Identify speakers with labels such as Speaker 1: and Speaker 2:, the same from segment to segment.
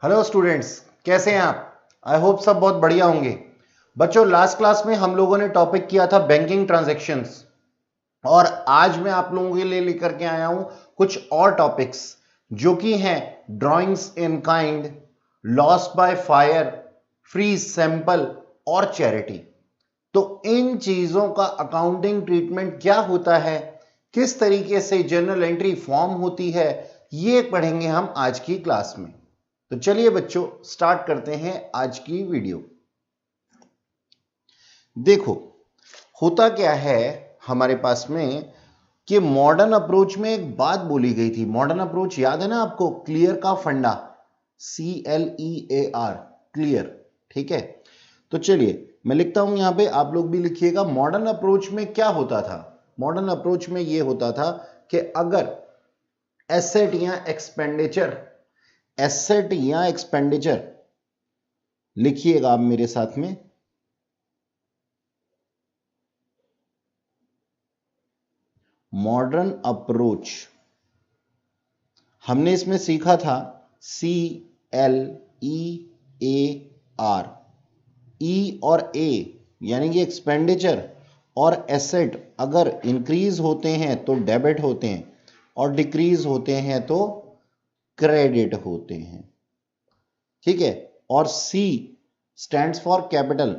Speaker 1: Hello students, कैसे हैं आप? आई होप सब बहुत बढ़िया होंगे। बच्चों, लास्ट क्लास में हम लोगों ने टॉपिक किया था बैंकिंग ट्रांजैक्शंस, और आज मैं आप लोगों के लिए लेकर के आया हूं कुछ और टॉपिक्स जो कि हैं drawings in kind, loss by fire, free sample और चैरिटी। तो इन चीजों का अकाउंटिंग ट्रीटमेंट क्या होता है, किस तरीके से जर्नल एंट्री फॉर्म होती है, ये पढ़ेंगे हम आज की क्लास में। तो चलिए बच्चों, स्टार्ट करते हैं आज की वीडियो। देखो, होता क्या है हमारे पास में कि मॉडर्न अप्रोच में एक बात बोली गई थी। मॉडर्न अप्रोच याद है ना आपको? क्लियर का फंडा, CLEAR, क्लियर। ठीक है, तो चलिए मैं लिखता हूं यहां पे, आप लोग भी लिखिएगा। मॉडर्न अप्रोच में क्या होता था? मॉडर्न अप्रोच में यह होता था कि अगर एसेट या एक्सपेंडिचर लिखिएगा आप मेरे साथ में। मॉडर्न अप्रोच हमने इसमें सीखा था CLEAR, E और A यानी कि एक्सपेंडिचर और एसेट अगर इंक्रीज होते हैं तो डेबिट होते हैं और डिक्रीज होते हैं तो क्रेडिट होते हैं। ठीक है, और C stands for capital,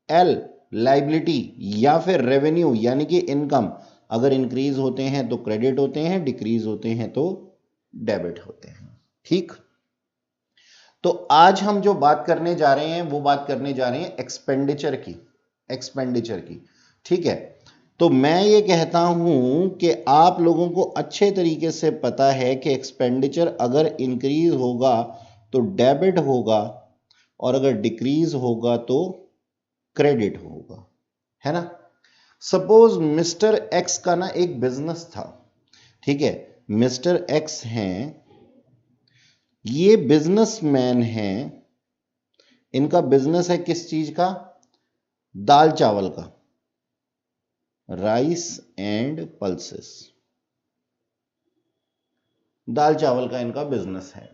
Speaker 1: L liability या फिर रेवेन्यू यानी कि इनकम, अगर इंक्रीज होते हैं तो क्रेडिट होते हैं, डिक्रीज होते हैं तो डेबिट होते हैं। ठीक, तो आज हम जो बात करने जा रहे हैं वो बात करने जा रहे हैं एक्सपेंडिचर की। ठीक है, तो मैं ये कहता हूं कि आप लोगों को अच्छे तरीके से पता है कि एक्सपेंडिचर अगर इंक्रीज होगा तो डेबिट होगा और अगर डिक्रीज होगा तो क्रेडिट होगा, है ना। सपोज मिस्टर एक्स का ना एक बिजनेस था। ठीक है, मिस्टर एक्स हैं, ये बिजनेसमैन हैं, इनका बिजनेस है किस चीज का? दाल चावल का, राइस एंड पल्सेस, दाल चावल का इनका बिजनेस है।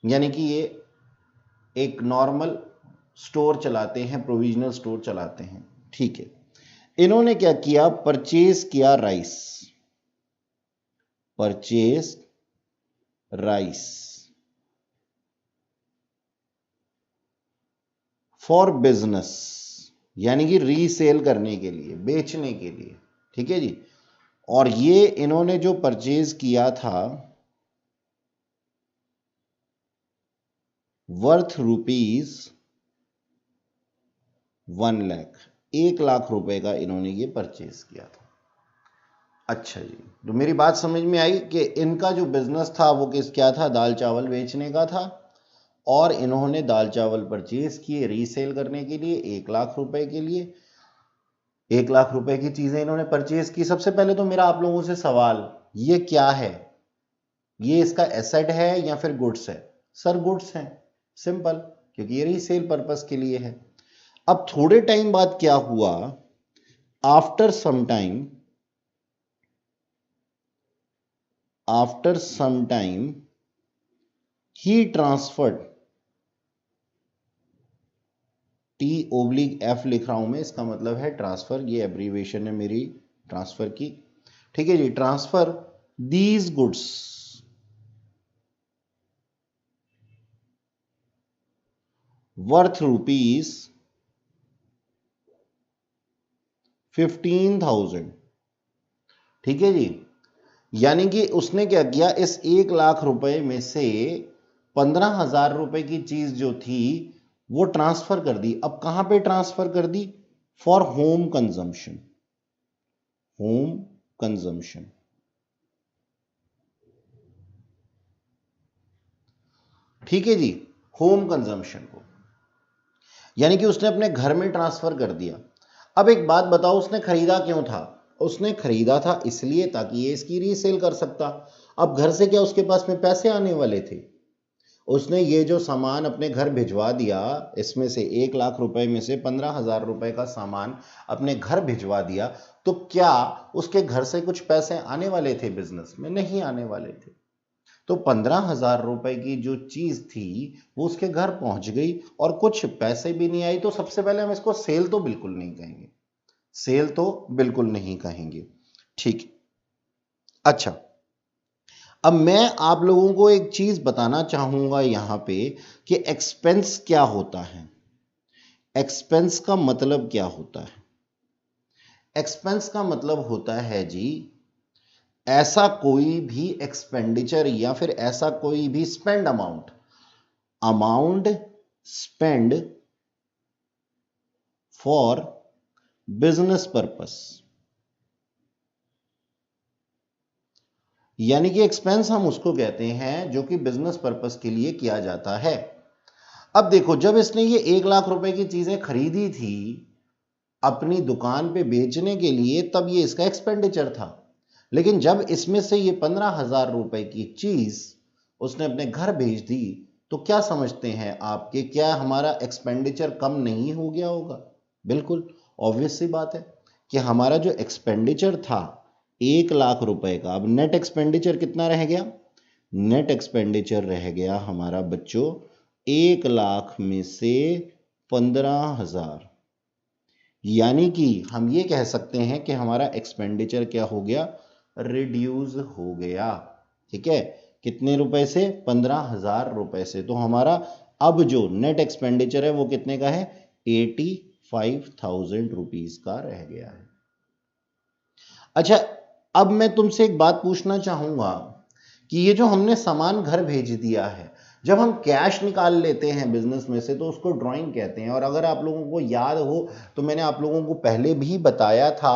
Speaker 1: यानी कि ये एक नॉर्मल स्टोर चलाते हैं, प्रोविजनल स्टोर चलाते हैं। ठीक है, इन्होंने क्या किया? परचेज किया rice, purchase rice for business, यानी कि रीसेल करने के लिए, बेचने के लिए। ठीक है जी, और ये इन्होंने जो परचेज किया था वर्थ रुपीज 1 लाख, 1 लाख रुपए का इन्होंने ये परचेज किया था। अच्छा जी, तो मेरी बात समझ में आई कि इनका जो बिजनेस था वो क्या था? दाल चावल बेचने का था, और इन्होंने दाल चावल परचेज किए रीसेल करने के लिए 1 लाख रुपए के लिए। 1 लाख रुपए की चीजें इन्होंने परचेज की। सबसे पहले तो मेरा आप लोगों से सवाल, ये क्या है? ये इसका एसेट है या फिर गुड्स है? सर गुड्स है, सिंपल, क्योंकि ये रीसेल पर्पस के लिए है। अब थोड़े टाइम बाद क्या हुआ? आफ्टर सम टाइम ही ट्रांसफर्ड, T/F लिख रहा हूं मैं, इसका मतलब है ट्रांसफर, ये एब्रीविएशन है मेरी ट्रांसफर की। ठीक है जी, transfer these goods worth rupees 15,000। ठीक है जी, यानी कि उसने क्या किया? इस 1 लाख रुपए में से 15,000 रुपए की चीज जो थी वो ट्रांसफर कर दी। अब कहां पे ट्रांसफर कर दी? For home consumption, home consumption. ठीक है जी, होम कंजम्पशन को, यानी कि उसने अपने घर में ट्रांसफर कर दिया। अब एक बात बताओ, उसने खरीदा क्यों था? उसने खरीदा था इसलिए ताकि ये इसकी रीसेल कर सकता। अब घर से क्या उसके पास में पैसे आने वाले थे? उसने ये जो सामान अपने घर भिजवा दिया, इसमें से 1 लाख रुपए में से 15,000 रुपए का सामान अपने घर भिजवा दिया, तो क्या उसके घर से कुछ पैसे आने वाले थे बिजनेस में? नहीं आने वाले थे। तो 15,000 रुपए की जो चीज थी वो उसके घर पहुंच गई और कुछ पैसे भी नहीं आई, तो सबसे पहले हम इसको सेल तो बिल्कुल नहीं कहेंगे, सेल तो बिल्कुल नहीं कहेंगे। ठीक, अच्छा, अब मैं आप लोगों को एक चीज बताना चाहूंगा यहां पे कि एक्सपेंस क्या होता है। एक्सपेंस का मतलब क्या होता है? एक्सपेंस का मतलब होता है जी ऐसा कोई भी एक्सपेंडिचर या फिर ऐसा कोई भी spend amount, amount spend for business purpose, यानी कि एक्सपेंस हम उसको कहते हैं जो कि बिजनेस पर्पस के लिए किया जाता है। अब देखो, जब इसने ये 1 लाख रुपए की चीजें खरीदी थी अपनी दुकान पे बेचने के लिए, तब ये इसका एक्सपेंडिचर था। लेकिन जब इसमें से ये 15,000 रुपए की चीज उसने अपने घर भेज दी, तो क्या समझते हैं आपके, क्या हमारा एक्सपेंडिचर कम नहीं हो गया होगा? बिल्कुल ऑब्वियस सी बात है कि हमारा जो एक्सपेंडिचर था 1 लाख रुपए का, अब नेट एक्सपेंडिचर कितना रह गया? नेट एक्सपेंडिचर रह गया हमारा बच्चों 1 लाख में से 15,000, यानी कि हम ये कह सकते हैं कि हमारा एक्सपेंडिचर क्या हो गया? रिड्यूस हो गया। ठीक है, कितने रुपए से? 15,000 रुपए से। तो हमारा अब जो नेट एक्सपेंडिचर है वो कितने का है? 85,000 रुपीज का रह गया है। अच्छा, अब मैं तुमसे एक बात पूछना चाहूंगा कि ये जो हमने सामान घर भेज दिया है, जब हम कैश निकाल लेते हैं बिजनेस में से तो उसको ड्राइंग कहते हैं। और अगर आप लोगों को याद हो तो मैंने आप लोगों को पहले भी बताया था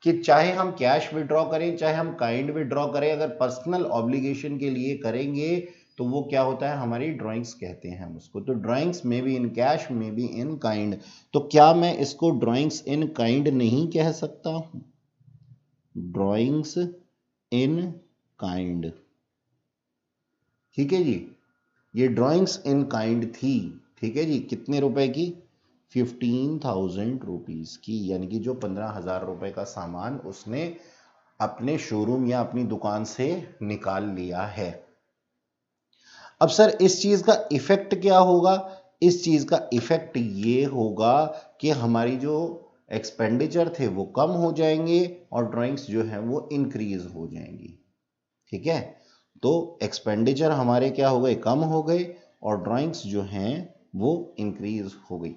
Speaker 1: कि चाहे हम कैश विड्रॉ करें चाहे हम काइंड विड्रॉ करें, अगर पर्सनल ऑब्लिगेशन के लिए करेंगे तो वो क्या होता है? हमारी ड्राइंग्स कहते हैं हम उसको। तो ड्राइंग्स में भी इन कैश में भी इन काइंड, तो क्या मैं इसको ड्राइंग्स इन काइंड नहीं कह सकता हूं? ड्राइंग्स इन काइंड, ठीक है जी, ये ड्राइंग्स इन काइंड थी। ठीक है जी, कितने रुपए की? 15,000 रुपीज की, यानी कि जो 15,000 रुपए का सामान उसने अपने शोरूम या अपनी दुकान से निकाल लिया है। अब सर इस चीज का इफेक्ट क्या होगा? इस चीज का इफेक्ट ये होगा कि हमारी जो एक्सपेंडिचर थे वो कम हो जाएंगे और ड्राइंग्स जो है वो इंक्रीज हो जाएंगी। ठीक है, तो एक्सपेंडिचर हमारे क्या हो गए? कम हो गए और ड्राइंग्स जो हैं वो इंक्रीज हो गई।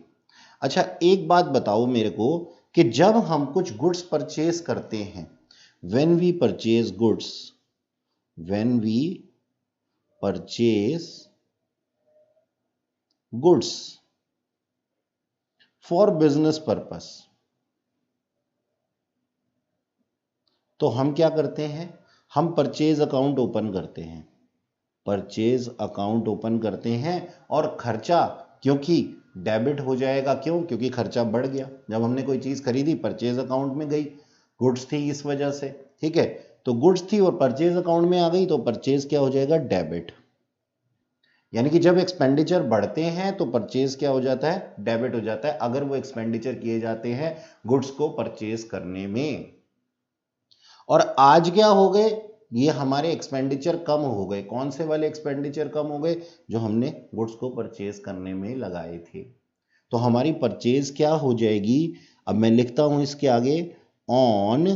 Speaker 1: अच्छा, एक बात बताओ मेरे को कि जब हम कुछ गुड्स परचेज करते हैं, when we purchase goods, when we purchase goods for business purpose, तो हम क्या करते हैं? हम परचेज अकाउंट ओपन करते हैं, परचेज अकाउंट ओपन करते हैं और खर्चा क्योंकि डेबिट हो जाएगा। क्यों? क्योंकि खर्चा बढ़ गया। जब हमने कोई चीज खरीदी परचेज अकाउंट में गई, गुड्स थी इस वजह से। ठीक है, तो गुड्स थी और परचेज अकाउंट में आ गई तो परचेज क्या हो जाएगा? डेबिट। यानी कि जब एक्सपेंडिचर बढ़ते हैं तो परचेज क्या हो जाता है? डेबिट हो जाता है, अगर वो एक्सपेंडिचर किए जाते हैं गुड्स को परचेज करने में। और आज क्या हो गए? ये हमारे एक्सपेंडिचर कम हो गए। कौन से वाले एक्सपेंडिचर कम हो गए? जो हमने गुड्स को परचेज करने में लगाए थे। तो हमारी परचेज क्या हो जाएगी? अब मैं लिखता हूं इसके आगे, on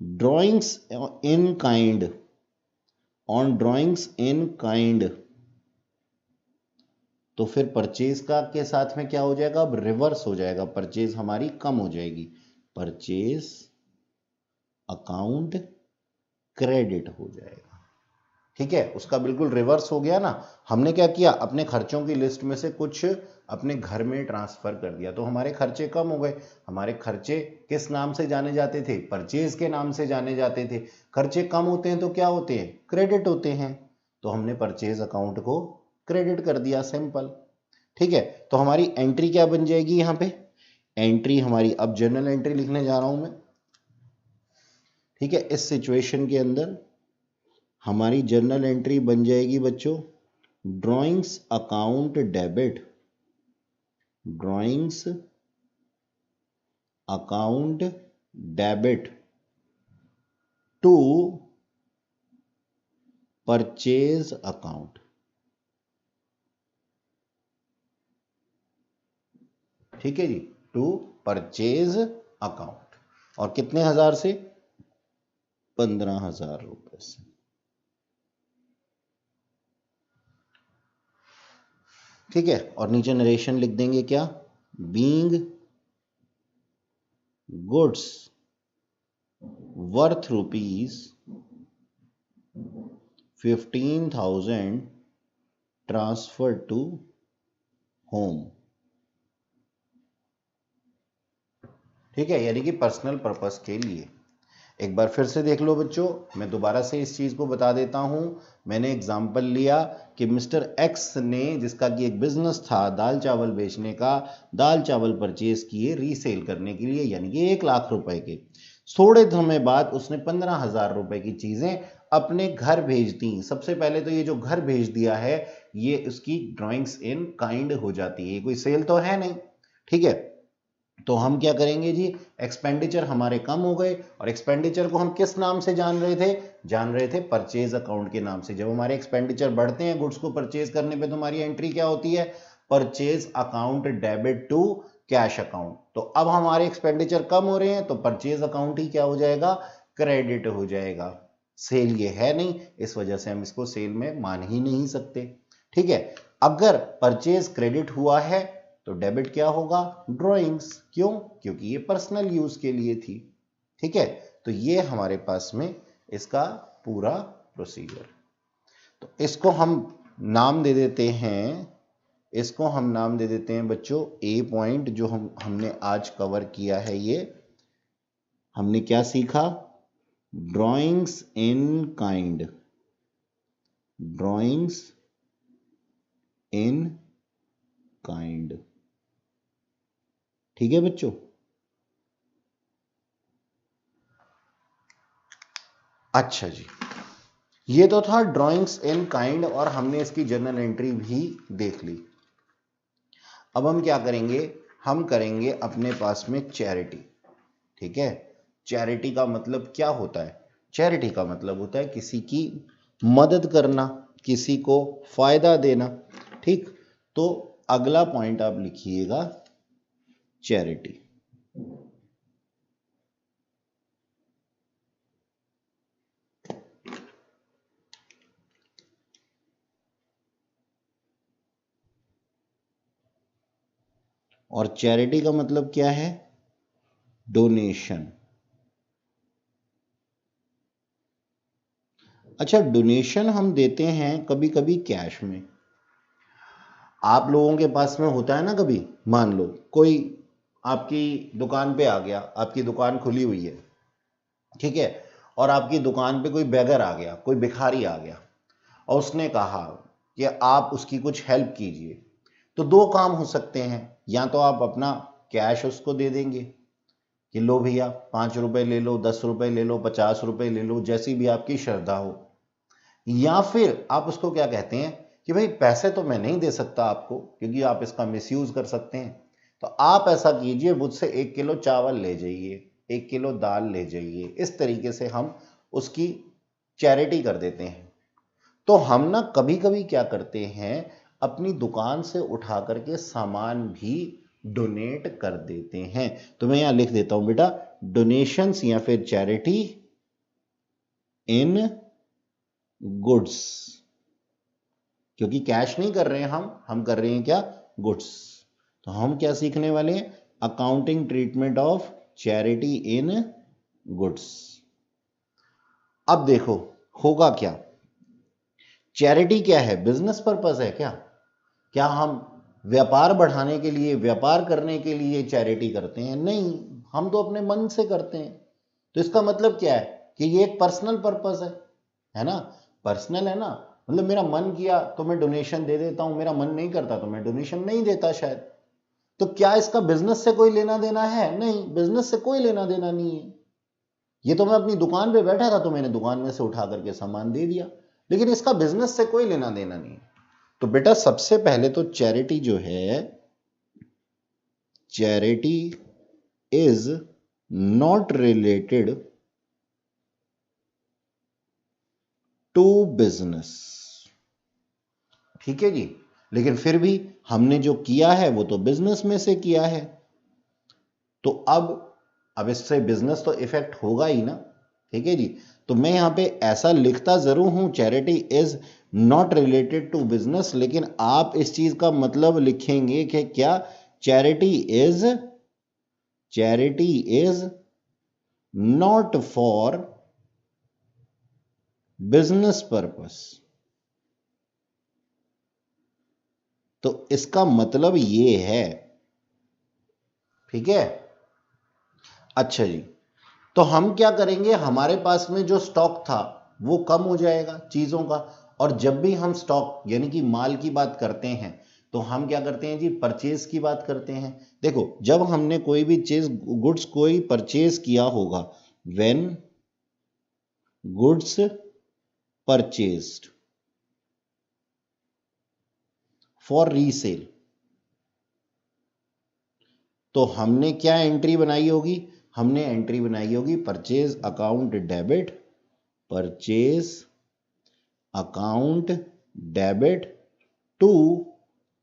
Speaker 1: drawings in kind, on drawings in kind, तो फिर परचेज का के साथ में क्या हो जाएगा? अब रिवर्स हो जाएगा, परचेज हमारी कम हो जाएगी, परचेज अकाउंट क्रेडिट हो जाएगा। ठीक है, उसका बिल्कुल रिवर्स हो गया ना। हमने क्या किया? अपने खर्चों की लिस्ट में से कुछ अपने घर में ट्रांसफर कर दिया, तो हमारे खर्चे कम हो गए। हमारे खर्चे किस नाम से जाने जाते थे? परचेज के नाम से जाने जाते थे। खर्चे कम होते हैं तो क्या होते हैं? क्रेडिट होते हैं। तो हमने परचेज अकाउंट को क्रेडिट कर दिया, सिंपल। ठीक है, तो हमारी एंट्री क्या बन जाएगी यहाँ पे? एंट्री हमारी, अब जर्नल एंट्री लिखने जा रहा हूं मैं। ठीक है, इस सिचुएशन के अंदर हमारी जर्नल एंट्री बन जाएगी बच्चों, drawings account debit, drawings account debit to purchase account. ठीक है जी, टू परचेज अकाउंट। और कितने हजार से? 15,000 रुपए से। ठीक है, और नीचे नरेशन लिख देंगे क्या? Being goods worth ₹15,000 transfer to home. ठीक है, यानी कि पर्सनल पर्पस के लिए। एक बार फिर से देख लो बच्चों, मैं दोबारा से इस चीज को बता देता हूं। मैंने एग्जाम्पल लिया कि मिस्टर एक्स ने, जिसका कि एक बिजनेस था दाल चावल बेचने का, दाल चावल परचेज किए रीसेल करने के लिए, यानी कि 1,00,000 रुपए के। थोड़े समय बाद उसने 15,000 रुपए की चीजें अपने घर भेज दी। सबसे पहले तो ये जो घर भेज दिया है, ये उसकी ड्रॉइंग्स इन काइंड हो जाती है, कोई सेल तो है नहीं। ठीक है, तो हम क्या करेंगे जी, एक्सपेंडिचर हमारे कम हो गए। और एक्सपेंडिचर को हम किस नाम से जान रहे थे? जान रहे थे परचेज अकाउंट के नाम से। जब हमारे एक्सपेंडिचर बढ़ते हैं गुड्स को परचेज करने पे, तो हमारी एंट्री क्या होती है? Purchase account debit to cash account. तो अब हमारे एक्सपेंडिचर कम हो रहे हैं, तो परचेज अकाउंट ही क्या हो जाएगा? क्रेडिट हो जाएगा। सेल ये है नहीं, इस वजह से हम इसको सेल में मान ही नहीं सकते। ठीक है, अगर परचेज क्रेडिट हुआ है तो डेबिट क्या होगा? ड्राइंग्स। क्यों? क्योंकि ये पर्सनल यूज के लिए थी। ठीक है, तो ये हमारे पास में इसका पूरा प्रोसीजर। तो इसको हम नाम दे देते हैं, इसको हम नाम दे देते हैं बच्चों ए पॉइंट। जो हमने आज कवर किया है, ये हमने क्या सीखा? Drawings in kind. Drawings in kind. ठीक है बच्चों, अच्छा जी, ये तो था ड्राइंग्स इन काइंड, और हमने इसकी जर्नल एंट्री भी देख ली। अब हम क्या करेंगे? हम करेंगे अपने पास में चैरिटी। ठीक है, चैरिटी का मतलब क्या होता है? चैरिटी का मतलब होता है किसी की मदद करना, किसी को फायदा देना। ठीक, तो अगला पॉइंट आप लिखिएगा चैरिटी। और चैरिटी का मतलब क्या है? डोनेशन। अच्छा, डोनेशन हम देते हैं कभी कभी कैश में। आप लोगों के पास में होता है ना, कभी मान लो कोई आपकी दुकान पे आ गया, आपकी दुकान खुली हुई है, ठीक है, और आपकी दुकान पे कोई बेगर आ गया, कोई भिखारी आ गया, और उसने कहा कि आप उसकी कुछ हेल्प कीजिए। तो दो काम हो सकते हैं, या तो आप अपना कैश उसको दे देंगे कि लो भैया 5 रुपए ले लो, 10 रुपए ले लो, 50 रुपए ले लो, जैसी भी आपकी श्रद्धा हो। या फिर आप उसको क्या कहते हैं कि भाई पैसे तो मैं नहीं दे सकता आपको, क्योंकि आप इसका मिसयूज कर सकते हैं, तो आप ऐसा कीजिए, मुझसे 1 किलो चावल ले जाइए, 1 किलो दाल ले जाइए। इस तरीके से हम उसकी चैरिटी कर देते हैं। तो हम ना कभी कभी क्या करते हैं, अपनी दुकान से उठा करके सामान भी डोनेट कर देते हैं। तो मैं यहां लिख देता हूं बेटा, डोनेशंस या फिर चैरिटी इन गुड्स। क्योंकि कैश नहीं कर रहे हैं हम कर रहे हैं क्या? गुड्स। तो हम क्या सीखने वाले हैं? Accounting treatment of charity in goods. अब देखो होगा क्या, चैरिटी क्या है? बिजनेस पर्पस है क्या? क्या हम व्यापार बढ़ाने के लिए, व्यापार करने के लिए चैरिटी करते हैं? नहीं, हम तो अपने मन से करते हैं। तो इसका मतलब क्या है कि ये एक पर्सनल पर्पस है ना? पर्सनल है ना, मतलब मेरा मन किया तो मैं डोनेशन दे देता हूं, मेरा मन नहीं करता तो मैं डोनेशन नहीं देता शायद। तो क्या इसका बिजनेस से कोई लेना देना है? नहीं, बिजनेस से कोई लेना देना नहीं है। ये तो मैं अपनी दुकान पे बैठा था, तो मैंने दुकान में से उठा करके सामान दे दिया, लेकिन इसका बिजनेस से कोई लेना देना नहीं है। तो बेटा सबसे पहले तो चैरिटी जो है, charity is not related to business. ठीक है जी, लेकिन फिर भी हमने जो किया है वो तो बिजनेस में से किया है, तो अब इससे बिजनेस तो इफेक्ट होगा ही ना। ठीक है जी, तो मैं यहां पे ऐसा लिखता जरूर हूं charity is not related to business, लेकिन आप इस चीज का मतलब लिखेंगे कि क्या, charity is not for business purpose. तो इसका मतलब ये है। ठीक है, अच्छा जी, तो हम क्या करेंगे, हमारे पास में जो स्टॉक था वो कम हो जाएगा चीजों का। और जब भी हम स्टॉक यानी कि माल की बात करते हैं तो हम क्या करते हैं जी, परचेज की बात करते हैं। देखो, जब हमने कोई भी चीज गुड्स कोई परचेज किया होगा, when goods purchased for resale, तो हमने क्या एंट्री बनाई होगी, हमने एंट्री बनाई होगी purchase account debit, purchase account debit to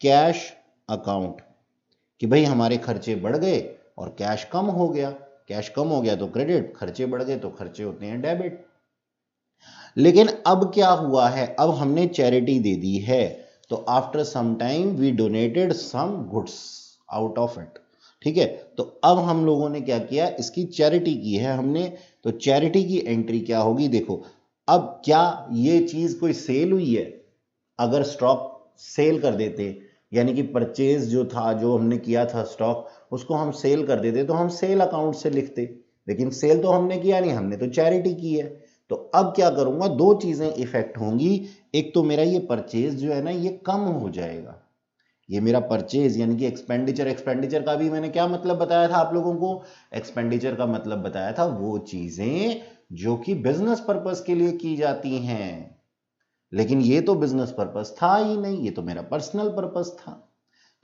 Speaker 1: cash account, कि भाई हमारे खर्चे बढ़ गए और कैश कम हो गया। कैश कम हो गया तो क्रेडिट, खर्चे बढ़ गए तो खर्चे होते हैं डेबिट। लेकिन अब क्या हुआ है, अब हमने चैरिटी दे दी है, तो after some time we donated some goods out of it. ठीक है, तो अब हम लोगों ने क्या किया, इसकी चैरिटी की है हमने, तो चैरिटी की एंट्री क्या होगी, देखो। अब क्या ये चीज कोई सेल हुई है, अगर स्टॉक सेल कर देते, यानी कि परचेज जो था, जो हमने किया था स्टॉक, उसको हम सेल कर देते तो हम सेल अकाउंट से लिखते, लेकिन सेल तो हमने किया नहीं, हमने तो चैरिटी की है। तो अब क्या करूंगा, दो चीजें इफेक्ट होंगी। एक तो मेरा ये परचेज जो है ना ये कम हो जाएगा, ये मेरा परचेज यानी कि एक्सपेंडिचर। एक्सपेंडिचर का भी मैंने क्या मतलब बताया था आप लोगों को, एक्सपेंडिचर का मतलब बताया था वो चीजें जो कि बिजनेस पर्पस के लिए की जाती हैं, लेकिन ये तो बिजनेस पर्पस था ही नहीं, ये तो मेरा पर्सनल पर्पस था।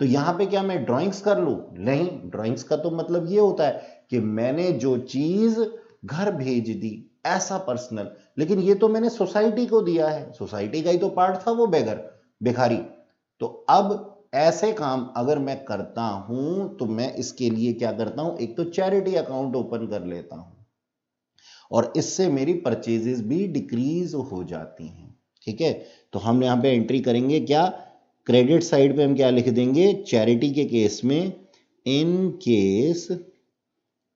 Speaker 1: तो यहां पे क्या मैं ड्राइंग्स कर लूं, नहीं, ड्राइंग्स का तो मतलब ये होता है कि मैंने जो चीज घर भेज दी, ऐसा पर्सनल, लेकिन ये तो मैंने सोसाइटी को दिया है, सोसाइटी का ही तो पार्ट था वो बेगर, भिखारी। तो अब ऐसे काम अगर मैं करता हूं तो मैं इसके लिए क्या करता हूं, एक तो चैरिटी अकाउंट ओपन कर लेता हूं और इससे मेरी परचेजेस भी डिक्रीज हो जाती हैं। ठीक है, तो हम यहां पे एंट्री करेंगे क्या, क्रेडिट साइड पे हम क्या लिख देंगे, चैरिटी के केस में, इन केस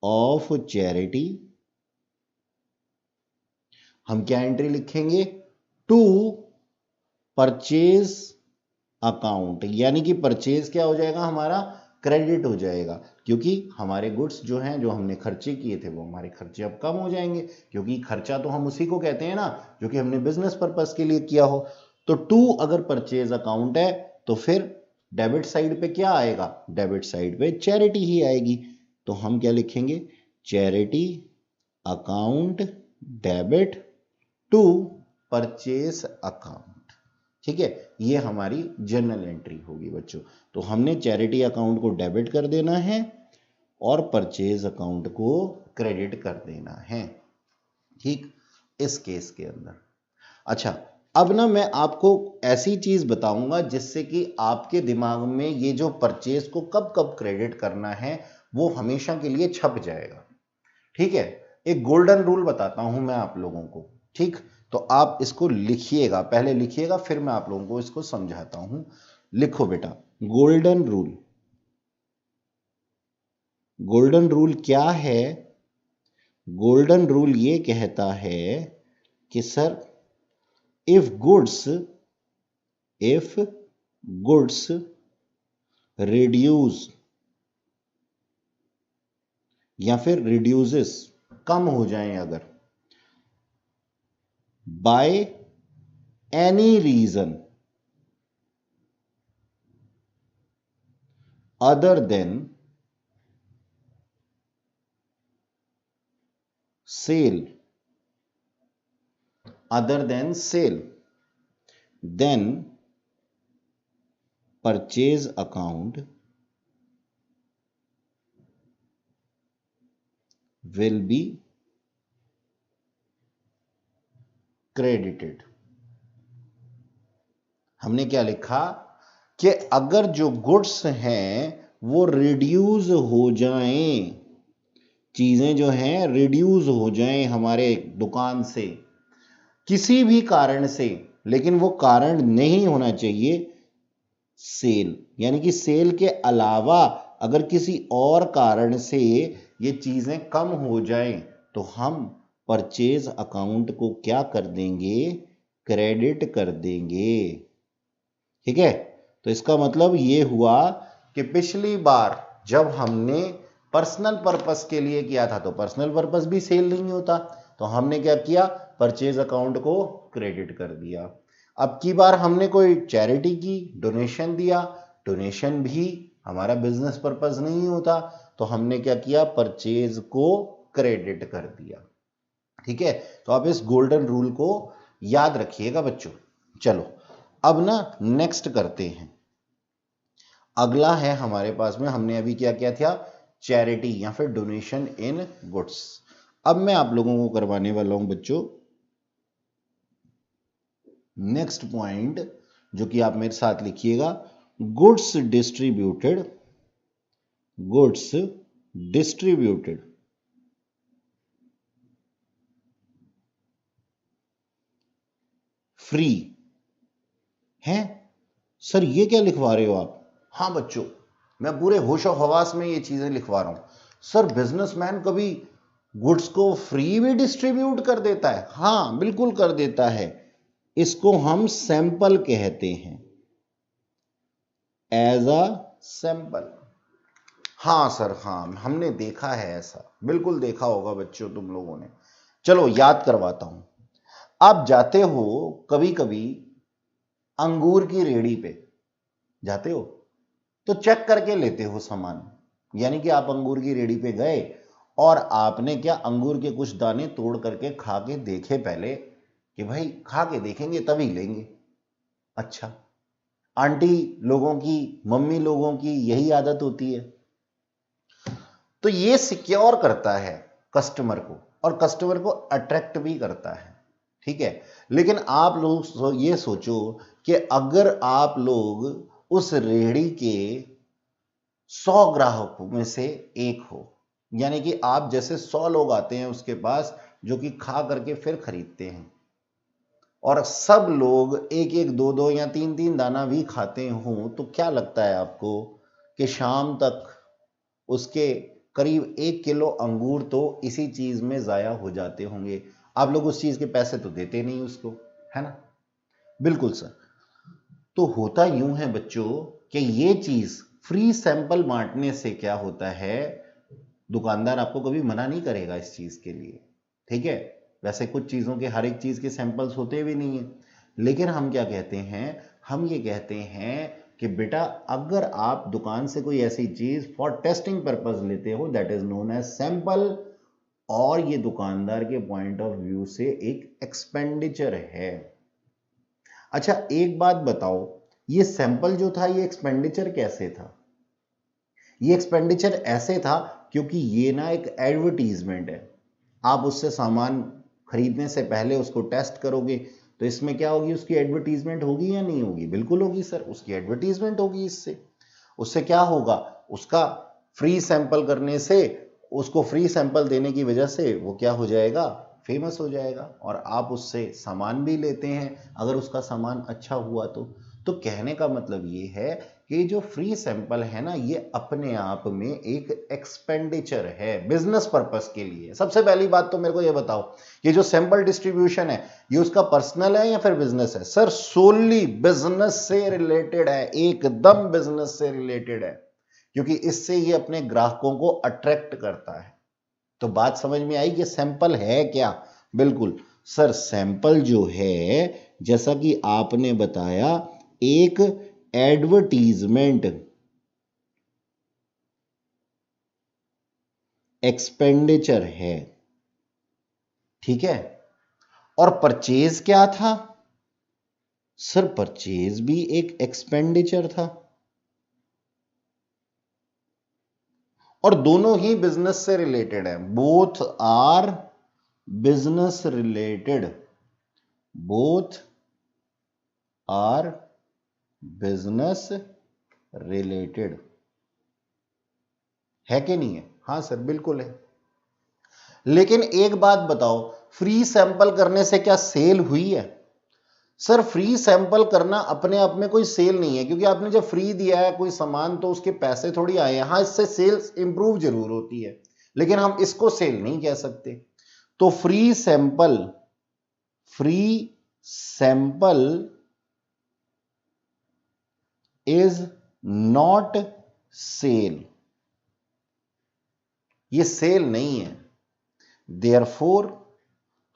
Speaker 1: ऑफ चैरिटी हम क्या एंट्री लिखेंगे, टू परचेज अकाउंट, यानी कि परचेज क्या हो जाएगा हमारा, क्रेडिट हो जाएगा, क्योंकि हमारे गुड्स जो हैं, जो हमने खर्चे किए थे, वो हमारे खर्चे अब कम हो जाएंगे, क्योंकि खर्चा तो हम उसी को कहते हैं ना जो कि हमने बिजनेस पर्पस के लिए किया हो। तो टू अगर परचेज अकाउंट है तो फिर डेबिट साइड पे क्या आएगा, डेबिट साइड पे चैरिटी ही आएगी। तो हम क्या लिखेंगे, charity account debit to purchase account. ठीक है, ये हमारी जनरल एंट्री होगी बच्चों। तो हमने चैरिटी अकाउंट को डेबिट कर देना है और परचेज अकाउंट को क्रेडिट कर देना है। ठीक, इस केस के अंदर। अच्छा, अब ना मैं आपको ऐसी चीज बताऊंगा जिससे कि आपके दिमाग में ये जो परचेज को कब कब क्रेडिट करना है वो हमेशा के लिए छप जाएगा। ठीक है, एक गोल्डन रूल बताता हूं मैं आप लोगों को। ठीक, तो आप इसको लिखिएगा, पहले लिखिएगा फिर मैं आप लोगों को इसको समझाता हूं। लिखो बेटा, गोल्डन रूल। गोल्डन रूल क्या है, गोल्डन रूल ये कहता है कि सर, इफ गुड्स रिड्यूस या फिर रिड्यूसेस, कम हो जाएं अगर, by any reason other than sale, then purchase account will be credited। हमने क्या लिखा कि अगर जो गुड्स हैं वो रिड्यूस हो जाएं, चीजें जो हैं रिड्यूस हो जाएं हमारे दुकान से किसी भी कारण से, लेकिन वो कारण नहीं होना चाहिए सेल, यानी कि सेल के अलावा अगर किसी और कारण से ये चीजें कम हो जाएं तो हम परचेज अकाउंट को क्या कर देंगे, क्रेडिट कर देंगे। ठीक है, तो इसका मतलब ये हुआ कि पिछली बार जब हमने पर्सनल पर्पस के लिए किया था तो पर्सनल पर्पस भी सेल नहीं होता, तो हमने क्या किया, परचेज अकाउंट को क्रेडिट कर दिया। अब की बार हमने कोई चैरिटी की, डोनेशन दिया, डोनेशन भी हमारा बिजनेस पर्पस नहीं होता, तो हमने क्या किया, परचेज को क्रेडिट कर दिया। ठीक है, तो आप इस गोल्डन रूल को याद रखिएगा बच्चों। चलो अब ना नेक्स्ट करते हैं, अगला है हमारे पास में, हमने अभी क्या किया था, चैरिटी या फिर डोनेशन इन गुड्स। अब मैं आप लोगों को करवाने वाला हूं बच्चों नेक्स्ट पॉइंट, जो कि आप मेरे साथ लिखिएगा, goods distributed, goods distributed free है। सर ये क्या लिखवा रहे हो आप? हाँ बच्चों, मैं पूरे होशो हवास में ये चीजें लिखवा रहा हूं। सर बिजनेसमैन कभी गुड्स को फ्री भी डिस्ट्रीब्यूट कर देता है? हाँ बिल्कुल कर देता है, इसको हम सैंपल कहते हैं, एज अ सैंपल। हाँ सर, हाँ हमने देखा है ऐसा, बिल्कुल देखा होगा बच्चों तुम लोगों ने। चलो याद करवाता हूं, आप जाते हो कभी कभी अंगूर की रेड़ी पे जाते हो तो चेक करके लेते हो सामान, यानी कि आप अंगूर की रेड़ी पे गए और आपने क्या, अंगूर के कुछ दाने तोड़ करके खा के देखे पहले कि भाई खा के देखेंगे तभी लेंगे। अच्छा, आंटी लोगों की, मम्मी लोगों की यही आदत होती है, तो ये सिक्योर करता है कस्टमर को और कस्टमर को अट्रैक्ट भी करता है। ठीक है, लेकिन आप लोग ये सोचो कि अगर आप लोग उस रेहड़ी के 100 ग्राहकों में से एक हो, यानी कि आप जैसे 100 लोग आते हैं उसके पास जो कि खा करके फिर खरीदते हैं, और सब लोग एक एक दो दो या तीन तीन दाना भी खाते हों, तो क्या लगता है आपको कि शाम तक उसके करीब 1 किलो अंगूर तो इसी चीज में जाया हो जाते होंगे। आप लोग उस चीज के पैसे तो देते नहीं उसको, है ना? बिल्कुल सर। तो होता यूं है बच्चों कि ये चीज फ्री सैंपल बांटने से क्या होता है, दुकानदार आपको कभी मना नहीं करेगा इस चीज के लिए। ठीक है, वैसे कुछ चीजों के हर एक चीज के सैंपल्स होते भी नहीं है, लेकिन हम क्या कहते हैं, हम ये कहते हैं कि बेटा अगर आप दुकान से कोई ऐसी चीज फॉर टेस्टिंग पर्पस लेते हो, that is known as sample, और ये दुकानदार के पॉइंट ऑफ व्यू से एक एक्सपेंडिचर है। अच्छा एक बात बताओ, ये सैंपल जो था ये एक्सपेंडिचर कैसे था? ये एक्सपेंडिचर ऐसे था क्योंकि ये ना एक एडवर्टीजमेंट है, आप उससे सामान खरीदने से पहले उसको टेस्ट करोगे तो इसमें क्या होगी, उसकी एडवर्टीजमेंट होगी या नहीं होगी? बिल्कुल होगी सर, उसकी एडवर्टीजमेंट होगी। इससे उससे क्या होगा, उसका फ्री सैंपल करने से, उसको फ्री सैंपल देने की वजह से वो क्या हो जाएगा, फेमस हो जाएगा, और आप उससे सामान भी लेते हैं अगर उसका सामान अच्छा हुआ तो कहने का मतलब ये है कि जो फ्री सैंपल है ना, ये अपने आप में एक एक्सपेंडिचर है बिजनेस पर्पस के लिए। सबसे पहली बात तो मेरे को ये बताओ, ये जो सैंपल डिस्ट्रीब्यूशन है ये उसका पर्सनल है या फिर बिजनेस है? सर सोली बिजनेस से रिलेटेड है, एकदम बिजनेस से रिलेटेड है, क्योंकि इससे ये अपने ग्राहकों को अट्रैक्ट करता है। तो बात समझ में आई कि सैंपल है क्या? बिल्कुल सर, सैंपल जो है जैसा कि आपने बताया एक एडवर्टीजमेंट, एक्सपेंडिचर है। ठीक है, और परचेज क्या था? सर परचेज भी एक एक्सपेंडिचर था, और दोनों ही बिजनेस से रिलेटेड है, both are business related, both are business related है कि नहीं है? हाँ सर बिल्कुल है। लेकिन एक बात बताओ, फ्री सैंपल करने से क्या सेल हुई है? सर फ्री सैंपल करना अपने आप में कोई सेल नहीं है, क्योंकि आपने जब फ्री दिया है कोई सामान तो उसके पैसे थोड़ी आए हैं। हाँ इससे सेल्स इंप्रूव जरूर होती है, लेकिन हम इसको सेल नहीं कह सकते। तो free sample is not sale, ये सेल नहीं है। देयरफॉर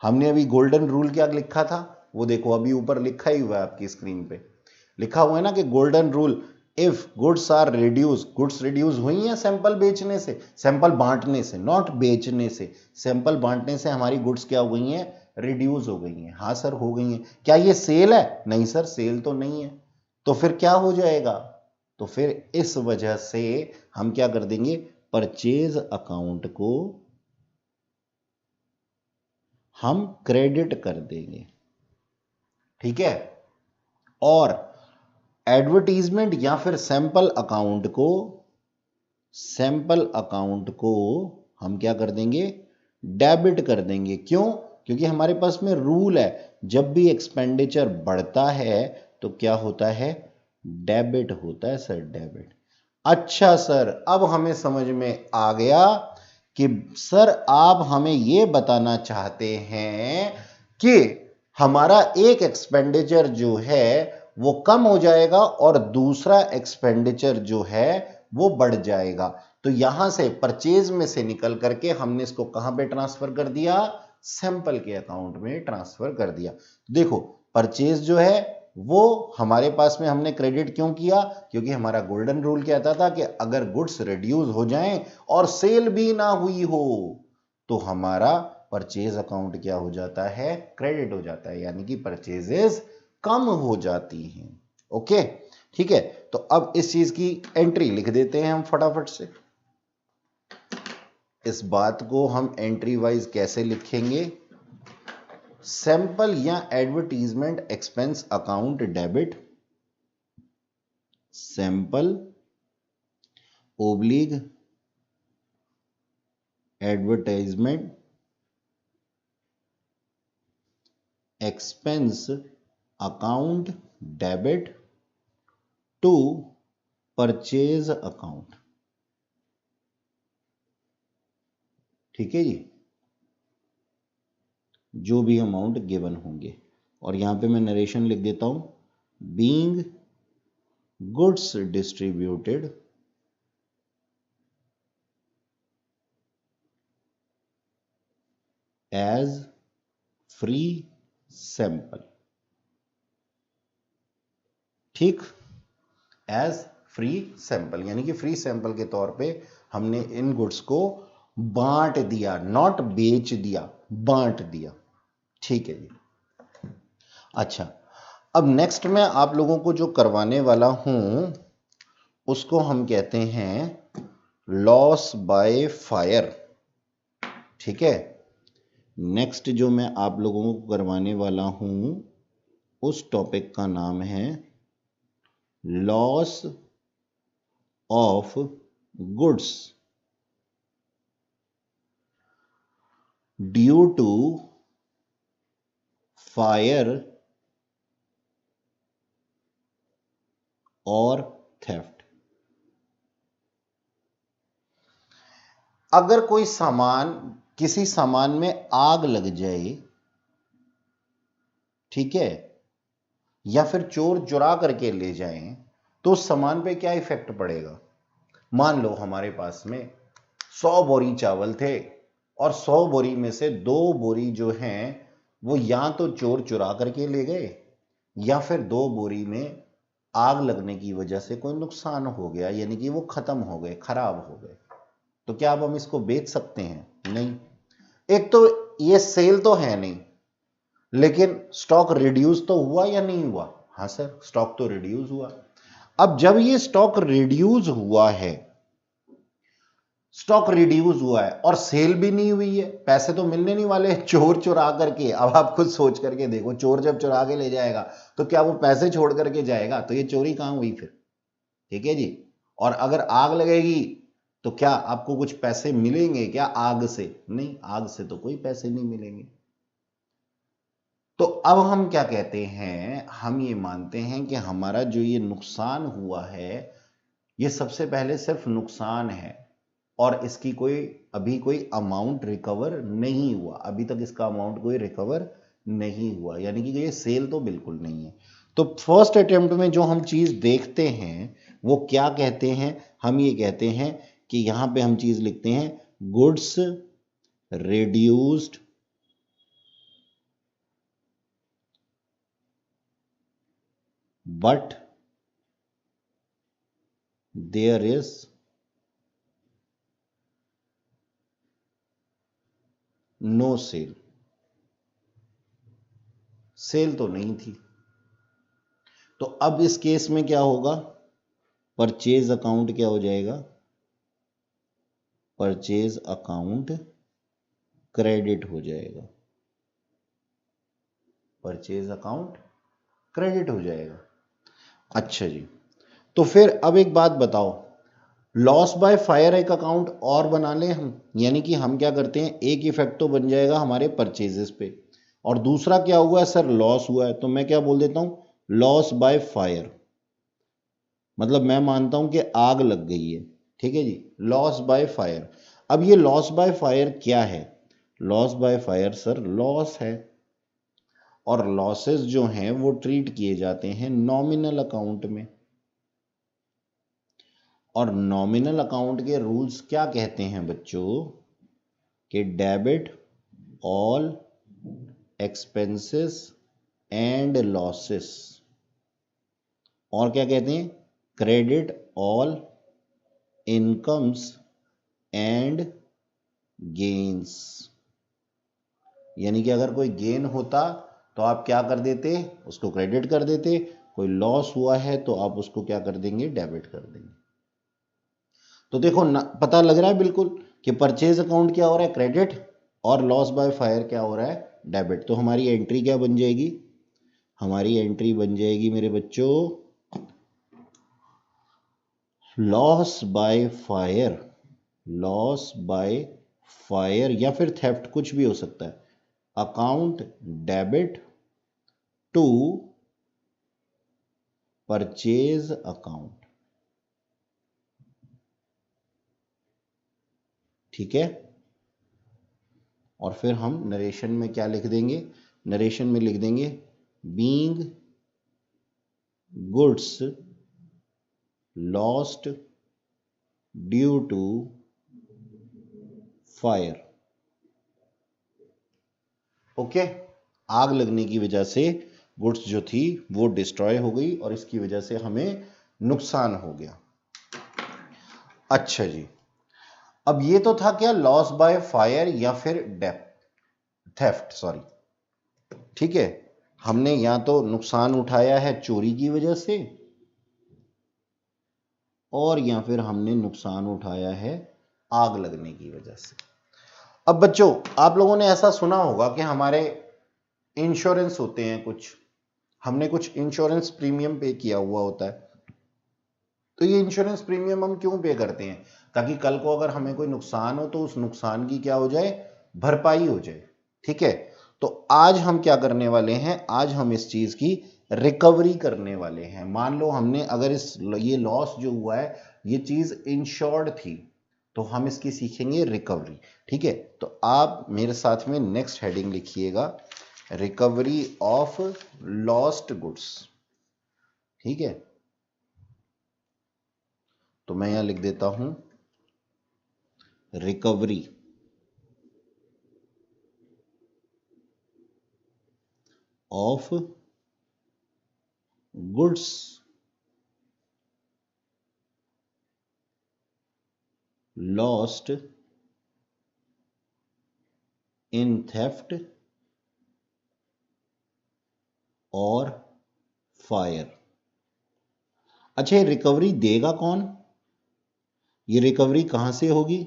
Speaker 1: हमने अभी गोल्डन रूल क्या लिखा था, वो देखो अभी ऊपर लिखा ही हुआ है आपकी स्क्रीन पे, लिखा हुआ है ना कि golden rule, if goods are reduce, goods reduce हुई हैं सैंपल बेचने से, सैंपल बांटने से, नॉट बेचने से। सैंपल बांटने से हमारी गुड्स क्या हो गई हैं? रिड्यूस हो गई हैं। हाँ सर हो गई हैं। क्या ये सेल है? नहीं सर सेल तो नहीं है। तो फिर क्या हो जाएगा? तो फिर इस वजह से हम क्या कर देंगे, परचेज अकाउंट को हम क्रेडिट कर देंगे, ठीक है। और एडवर्टीजमेंट या फिर सैंपल अकाउंट को हम क्या कर देंगे? डेबिट कर देंगे। क्यों? क्योंकि हमारे पास में रूल है, जब भी एक्सपेंडिचर बढ़ता है तो क्या होता है? डेबिट होता है सर, डेबिट। अच्छा सर अब हमें समझ में आ गया कि सर आप हमें यह बताना चाहते हैं कि हमारा एक एक्सपेंडिचर जो है वो कम हो जाएगा और दूसरा एक्सपेंडिचर जो है वो बढ़ जाएगा। तो यहां से परचेज में से निकल करके हमने इसको कहां पे ट्रांसफर कर दिया? सैंपल के अकाउंट में ट्रांसफर कर दिया। देखो परचेज जो है वो हमारे पास में हमने क्रेडिट क्यों किया? क्योंकि हमारा गोल्डन रूल कहता था कि अगर गुड्स रिड्यूस हो जाएं और सेल भी ना हुई हो तो हमारा परचेज अकाउंट क्या हो जाता है? क्रेडिट हो जाता है, यानी कि परचेजेस कम हो जाती हैं। ओके ठीक है, तो अब इस चीज की एंट्री लिख देते हैं हम फटाफट से। इस बात को हम एंट्री वाइज कैसे लिखेंगे? सैंपल या advertisement expense account debit, sample ओब्लिग advertisement expense account debit to purchase account. ठीक है जी, जो भी अमाउंट गिवन होंगे। और यहां पे मैं नरेशन लिख देता हूं, being goods distributed as free sample. ठीक, एज फ्री सैंपल, यानी कि फ्री सैंपल के तौर पे हमने इन गुड्स को बांट दिया, नॉट बेच दिया, बांट दिया। ठीक है जी। अच्छा अब नेक्स्ट में आप लोगों को जो करवाने वाला हूं उसको हम कहते हैं लॉस बाय फायर। ठीक है, नेक्स्ट जो मैं आप लोगों को करवाने वाला हूं उस टॉपिक का नाम है loss of goods due to fire और थेफ्ट। अगर कोई सामान, किसी सामान में आग लग जाए, ठीक है, या फिर चोर चुरा करके ले जाएं, तो उस सामान पे क्या इफेक्ट पड़ेगा? मान लो हमारे पास में 100 बोरी चावल थे और 100 बोरी में से 2 बोरी जो हैं वो या तो चोर चुरा करके ले गए या फिर 2 बोरी में आग लगने की वजह से कोई नुकसान हो गया, यानी कि वो खत्म हो गए, खराब हो गए। तो क्या अब हम इसको बेच सकते हैं? नहीं। एक तो ये सेल तो है नहीं, लेकिन स्टॉक रिड्यूस तो हुआ या नहीं हुआ? हाँ सर स्टॉक तो रिड्यूस हुआ। अब जब ये स्टॉक रिड्यूस हुआ है, स्टॉक रिड्यूस हुआ है और सेल भी नहीं हुई है, पैसे तो मिलने नहीं वाले, चोर चुरा करके। अब आप खुद सोच करके देखो, चोर जब चुरा के ले जाएगा तो क्या वो पैसे छोड़ करके जाएगा? तो ये चोरी कहां हुई फिर? ठीक है जी। और अगर आग लगेगी तो क्या आपको कुछ पैसे मिलेंगे क्या आग से? नहीं, आग से तो कोई पैसे नहीं मिलेंगे। तो अब हम क्या कहते हैं, हम ये मानते हैं कि हमारा जो ये नुकसान हुआ है ये सबसे पहले सिर्फ नुकसान है और इसकी अभी कोई अमाउंट रिकवर नहीं हुआ, अभी तक इसका अमाउंट कोई रिकवर नहीं हुआ, यानी कि ये सेल तो बिल्कुल नहीं है। तो फर्स्ट अटेम्प्ट में जो हम चीज देखते हैं वो क्या कहते हैं, हम ये कहते हैं कि यहां पे हम चीज लिखते हैं goods reduced but there is no sale. Sale तो नहीं थी। तो अब इस केस में क्या होगा, परचेज अकाउंट क्या हो जाएगा, परचेज अकाउंट क्रेडिट हो जाएगा, परचेज अकाउंट क्रेडिट हो जाएगा। अच्छा जी, तो फिर अब एक बात बताओ, लॉस बाय फायर एक अकाउंट और बना लें हम, यानी कि हम क्या करते हैं, एक इफेक्ट तो बन जाएगा हमारे परचेजेस पे और दूसरा क्या हुआ है सर, लॉस हुआ है, तो मैं क्या बोल देता हूं, लॉस बाय फायर। मतलब मैं मानता हूं कि आग लग गई है, ठीक है जी, लॉस बाय फायर। अब ये लॉस बाय फायर क्या है, loss by fire sir loss है और लॉसेस जो हैं वो ट्रीट किए जाते हैं नॉमिनल अकाउंट में। और नॉमिनल अकाउंट के रूल्स क्या कहते हैं बच्चों, कि debit all expenses and losses, और क्या कहते हैं, credit all incomes and gains. यानी कि अगर कोई गेन होता तो आप क्या कर देते, उसको क्रेडिट कर देते, कोई लॉस हुआ है तो आप उसको क्या कर देंगे, डेबिट कर देंगे। तो देखो पता लग रहा है बिल्कुल कि परचेज अकाउंट क्या हो रहा है, क्रेडिट, और लॉस बाय फायर क्या हो रहा है, डेबिट। तो हमारी एंट्री क्या बन जाएगी, हमारी एंट्री बन जाएगी मेरे बच्चों loss by fire, loss by fire या फिर थेफ्ट, कुछ भी हो सकता है, account debit to purchase account. ठीक है, और फिर हम नरेशन में क्या लिख देंगे, नरेशन में लिख देंगे being goods lost due to fire. Okay, आग लगने की वजह से गुड्स जो थी वो डिस्ट्रॉय हो गई और इसकी वजह से हमें नुकसान हो गया। अच्छा जी, अब ये तो था क्या, लॉस बाय फायर या फिर थेफ्ट, सॉरी, ठीक है, हमने या तो नुकसान उठाया है चोरी की वजह से और या फिर हमने नुकसान उठाया है आग लगने की वजह से। अब बच्चों आप लोगों ने ऐसा सुना होगा कि हमारे इंश्योरेंस होते हैं कुछ, हमने कुछ इंश्योरेंस प्रीमियम पे किया हुआ होता है। तो ये इंश्योरेंस प्रीमियम हम क्यों पे करते हैं, ताकि कल को अगर हमें कोई नुकसान हो तो उस नुकसान की क्या हो जाए, भरपाई हो जाए। ठीक है, तो आज हम क्या करने वाले हैं, आज हम इस चीज की रिकवरी करने वाले हैं। मान लो हमने अगर ये लॉस जो हुआ है ये चीज इंश्योर्ड थी तो हम इसकी सीखेंगे रिकवरी। ठीक है, तो आप मेरे साथ में नेक्स्ट हेडिंग लिखिएगा, रिकवरी ऑफ लॉस्ट गुड्स। ठीक है, तो मैं यहां लिख देता हूं recovery of goods lost in theft और फायर। अच्छा, ये रिकवरी देगा कौन, ये रिकवरी कहां से होगी,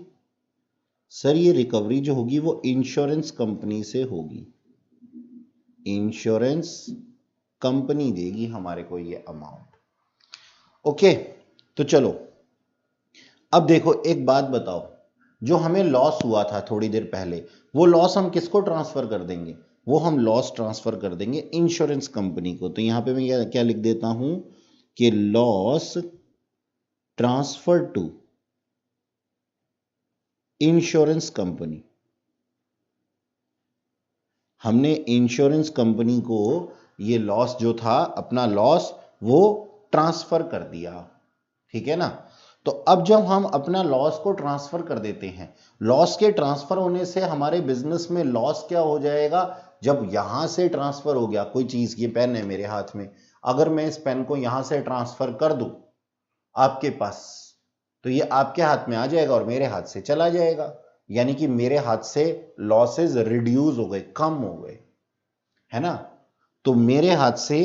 Speaker 1: सर ये रिकवरी जो होगी वो इंश्योरेंस कंपनी से होगी, इंश्योरेंस कंपनी देगी हमारे को ये अमाउंट। ओके, तो चलो अब देखो एक बात बताओ, जो हमें लॉस हुआ था थोड़ी देर पहले, वो लॉस हम किसको ट्रांसफर कर देंगे? वो हम लॉस ट्रांसफर कर देंगे इंश्योरेंस कंपनी को। तो यहां पे मैं क्या लिख देता हूं कि loss transfer to insurance company. हमने इंश्योरेंस कंपनी को ये लॉस जो था, अपना लॉस, वो ट्रांसफर कर दिया, ठीक है ना। तो अब जब हम अपना लॉस को ट्रांसफर कर देते हैं, लॉस के ट्रांसफर होने से हमारे बिजनेस में लॉस क्या हो जाएगा? जब यहां से ट्रांसफर हो गया कोई चीज, ये पेन है मेरे हाथ में, अगर मैं इस पेन को यहां से ट्रांसफर कर दूं आपके पास, तो ये आपके हाथ में आ जाएगा और मेरे हाथ से चला जाएगा, यानी कि मेरे हाथ से लॉसेस रिड्यूस हो गए, कम हो गए, है ना। तो मेरे हाथ से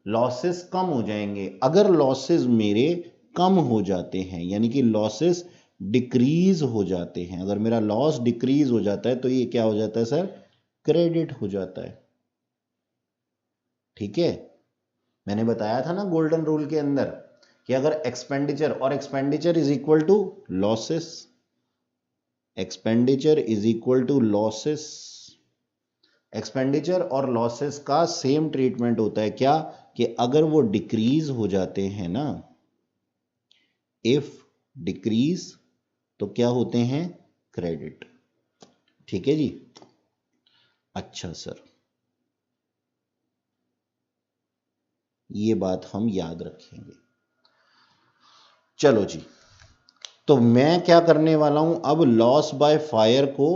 Speaker 1: लॉसेस कम हो जाएंगे। अगर लॉसेस मेरे कम हो जाते हैं, यानी कि लॉसेस डिक्रीज हो जाते हैं, अगर मेरा लॉस डिक्रीज हो जाता है तो ये क्या हो जाता है सर? क्रेडिट हो जाता है, ठीक है। मैंने बताया था ना गोल्डन रूल के अंदर कि अगर एक्सपेंडिचर, और expenditure is equal to losses, expenditure is equal to losses, expenditure और लॉसेस का सेम ट्रीटमेंट होता है क्या? कि अगर वो डिक्रीज हो जाते हैं ना, इफ डिक्रीज, तो क्या होते हैं? क्रेडिट, ठीक है जी। अच्छा सर, ये बात हम याद रखेंगे। चलो जी, तो मैं क्या करने वाला हूं अब? लॉस बाय फायर को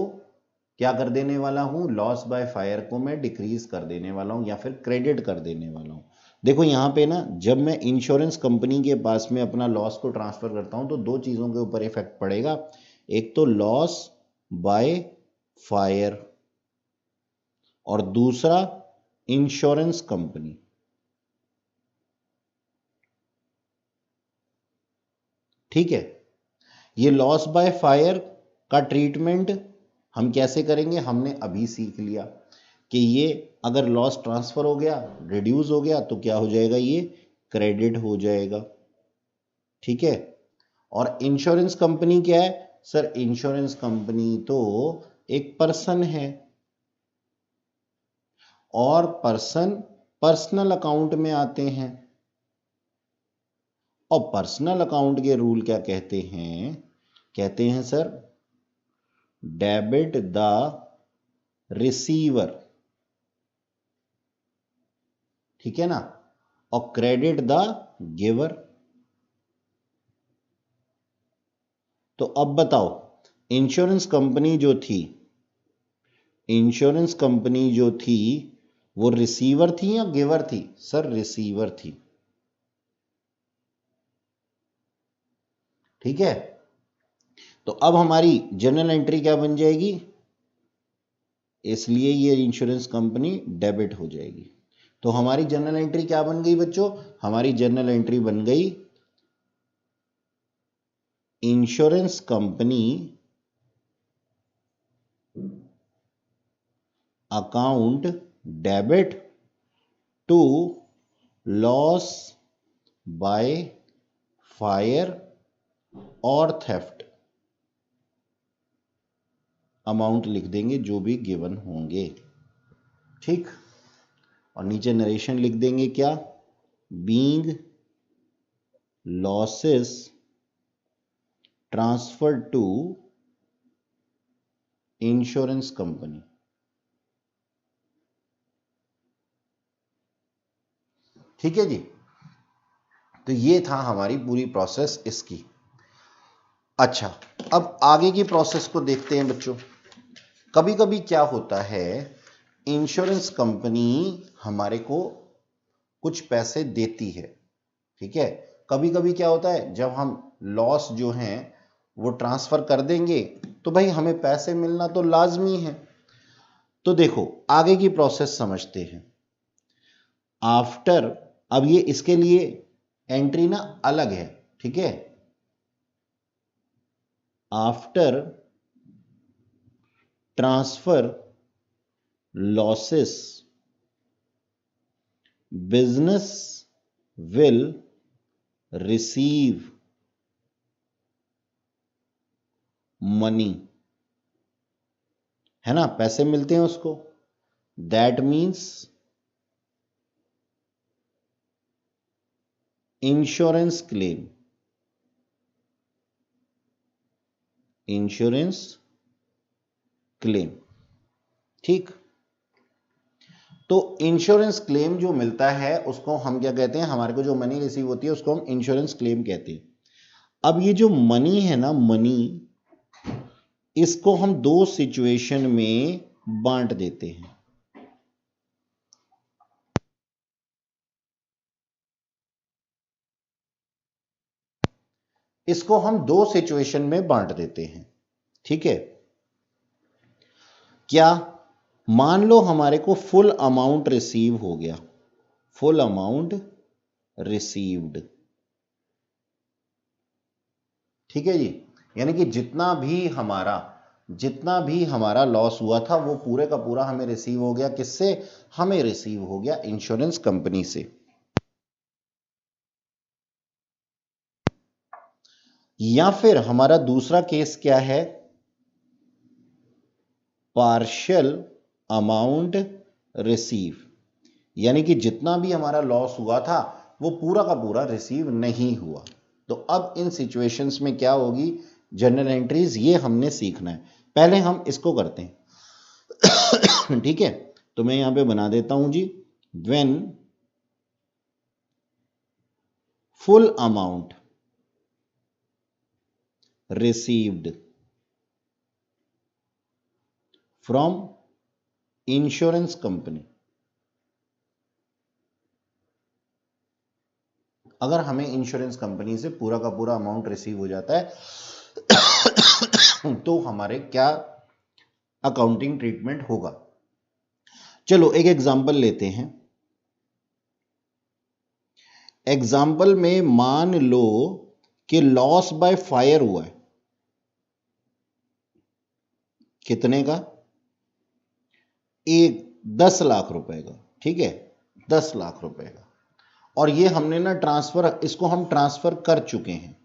Speaker 1: क्या कर देने वाला हूं? लॉस बाय फायर को मैं डिक्रीज कर देने वाला हूं या फिर क्रेडिट कर देने वाला हूं। देखो यहां पे ना, जब मैं इंश्योरेंस कंपनी के पास में अपना लॉस को ट्रांसफर करता हूं तो दो चीजों के ऊपर इफेक्ट पड़ेगा। एक तो लॉस बाय फायर और दूसरा इंश्योरेंस कंपनी, ठीक है। ये लॉस बाय फायर का ट्रीटमेंट हम कैसे करेंगे? हमने अभी सीख लिया कि ये अगर लॉस ट्रांसफर हो गया, रिड्यूस हो गया, तो क्या हो जाएगा? ये क्रेडिट हो जाएगा, ठीक है। और इंश्योरेंस कंपनी क्या है सर? इंश्योरेंस कंपनी तो एक पर्सन है, और पर्सन पर्सनल अकाउंट में आते हैं, और पर्सनल अकाउंट के रूल क्या कहते हैं? कहते हैं सर, डेबिट द रिसीवर, ठीक है ना, और क्रेडिट द गिवर। तो अब बताओ, इंश्योरेंस कंपनी जो थी, इंश्योरेंस कंपनी जो थी वो रिसीवर थी या गिवर थी? सर रिसीवर थी, ठीक है। तो अब हमारी जर्नल एंट्री क्या बन जाएगी? इसलिए ये इंश्योरेंस कंपनी डेबिट हो जाएगी। तो हमारी जर्नल एंट्री क्या बन गई बच्चों? हमारी जर्नल एंट्री बन गई, insurance company account debit to loss by fire और थेफ्ट, अमाउंट लिख देंगे जो भी गिवन होंगे, ठीक। और नीचे नरेशन लिख देंगे क्या? Being losses transfer to insurance company, ठीक है जी। तो ये था हमारी पूरी प्रोसेस इसकी। अच्छा, अब आगे की प्रोसेस को देखते हैं बच्चों। कभी कभी क्या होता है, इंश्योरेंस कंपनी हमारे को कुछ पैसे देती है, ठीक है। कभी कभी क्या होता है, जब हम लॉस जो हैं वो ट्रांसफर कर देंगे तो भाई हमें पैसे मिलना तो लाजमी है। तो देखो आगे की प्रोसेस समझते हैं। आफ्टर, अब ये इसके लिए एंट्री ना अलग है, ठीक है। After transfer losses business will receive money, है ना, पैसे मिलते हैं उसको। That means insurance claim, insurance claim, ठीक। तो इंश्योरेंस क्लेम जो मिलता है उसको हम क्या कहते हैं, हमारे को जो मनी रिसीव होती है उसको हम इंश्योरेंस क्लेम कहते हैं। अब ये जो मनी है ना, मनी, इसको हम दो सिचुएशन में बांट देते हैं। इसको हम दो सिचुएशन में बांट देते हैं, ठीक है। क्या, मान लो हमारे को फुल अमाउंट रिसीव हो गया, फुल अमाउंट रिसीव्ड, ठीक है जी, यानी कि जितना भी हमारा लॉस हुआ था वो पूरे का पूरा हमें रिसीव हो गया। किससे? हमें रिसीव हो गया इंश्योरेंस कंपनी से। या फिर हमारा दूसरा केस क्या है, पार्शियल अमाउंट रिसीव, यानी कि जितना भी हमारा लॉस हुआ था वो पूरा का पूरा रिसीव नहीं हुआ। तो अब इन सिचुएशंस में क्या होगी, जनरल एंट्रीज, ये हमने सीखना है। पहले हम इसको करते हैं ठीक है, तो मैं यहां पे बना देता हूं जी, when full amount received from insurance company, अगर हमें इंश्योरेंस कंपनी से पूरा का पूरा अमाउंट रिसीव हो जाता है तो हमारे क्या अकाउंटिंग ट्रीटमेंट होगा। चलो एक एग्जांपल लेते हैं। एग्जांपल में मान लो कि लॉस बाय फायर हुआ है, कितने का, 10 लाख रुपए का, ठीक है, 10 लाख रुपए का। और ये हमने ना ट्रांसफर, इसको हम ट्रांसफर कर चुके हैं,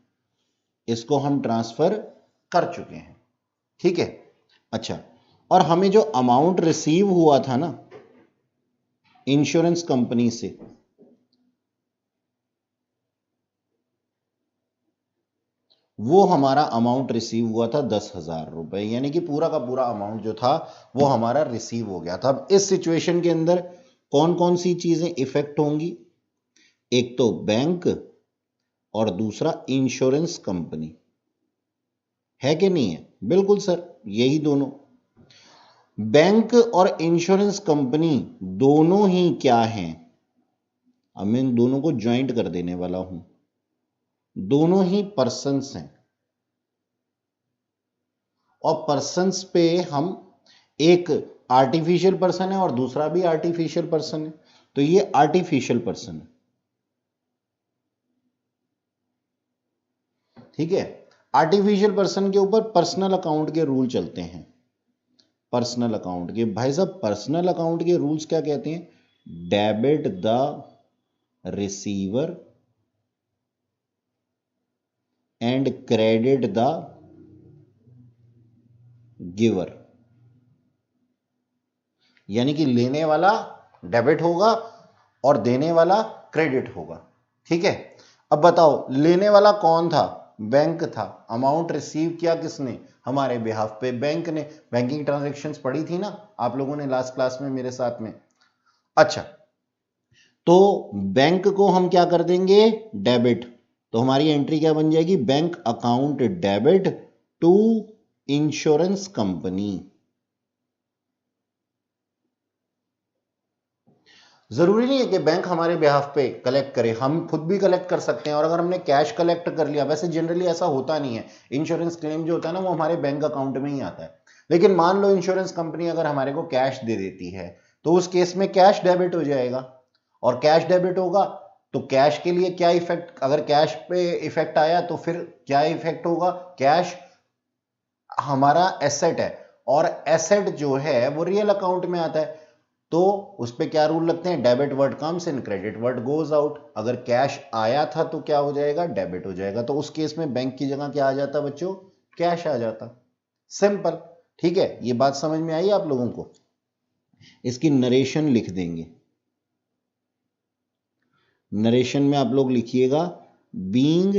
Speaker 1: इसको हम ट्रांसफर कर चुके हैं, ठीक है। अच्छा, और हमें जो अमाउंट रिसीव हुआ था ना इंश्योरेंस कंपनी से, वो हमारा अमाउंट रिसीव हुआ था 10,000 रुपए, यानी कि पूरा का पूरा अमाउंट जो था वो हमारा रिसीव हो गया था। अब इस सिचुएशन के अंदर कौन कौन सी चीजें इफेक्ट होंगी, एक तो बैंक और दूसरा इंश्योरेंस कंपनी, है कि नहीं है? बिल्कुल सर, यही दोनों, बैंक और इंश्योरेंस कंपनी दोनों ही क्या हैं, अब मैं इन दोनों को ज्वाइंट कर देने वाला हूं, दोनों ही पर्सन्स हैं। और पर्सन्स पे हम, एक आर्टिफिशियल पर्सन है और दूसरा भी आर्टिफिशियल पर्सन है, तो ये आर्टिफिशियल पर्सन है, ठीक है। आर्टिफिशियल पर्सन के ऊपर पर्सनल अकाउंट के रूल चलते हैं, पर्सनल अकाउंट के, भाई साहब पर्सनल अकाउंट के रूल्स क्या कहते हैं, debit the receiver and credit the giver, यानी कि लेने वाला डेबिट होगा और देने वाला क्रेडिट होगा, ठीक है। अब बताओ लेने वाला कौन था, बैंक था। अमाउंट रिसीव किया किसने, हमारे बिहाफ पे बैंक ने। बैंकिंग ट्रांजैक्शंस पढ़ी थी ना आप लोगों ने लास्ट क्लास में मेरे साथ में। अच्छा, तो बैंक को हम क्या कर देंगे, डेबिट, तो हमारी एंट्री क्या बन जाएगी, bank account debit to insurance company. जरूरी नहीं है कि बैंक हमारे बिहाफ पे कलेक्ट करे, हम खुद भी कलेक्ट कर सकते हैं। और अगर हमने कैश कलेक्ट कर लिया, वैसे जनरली ऐसा होता नहीं है, इंश्योरेंस क्लेम जो होता है ना वो हमारे बैंक अकाउंट में ही आता है। लेकिन मान लो इंश्योरेंस कंपनी अगर हमारे को कैश दे देती है तो उस केस में कैश डेबिट हो जाएगा। और कैश डेबिट होगा तो कैश के लिए क्या इफेक्ट, अगर कैश पे इफेक्ट आया तो फिर क्या इफेक्ट होगा, कैश हमारा एसेट है और एसेट जो है वो रियल अकाउंट में आता है, तो उस पे क्या रूल लगते हैं, debit word comes in, credit word goes out. अगर कैश आया था तो क्या हो जाएगा, डेबिट हो जाएगा, तो उस केस में बैंक की जगह क्या आ जाता बच्चों, कैश आ जाता। सिंपल। ठीक है, ये बात समझ में आई आप लोगों को। इसकी नरेशन लिख देंगे। नरेशन में आप लोग लिखिएगा, being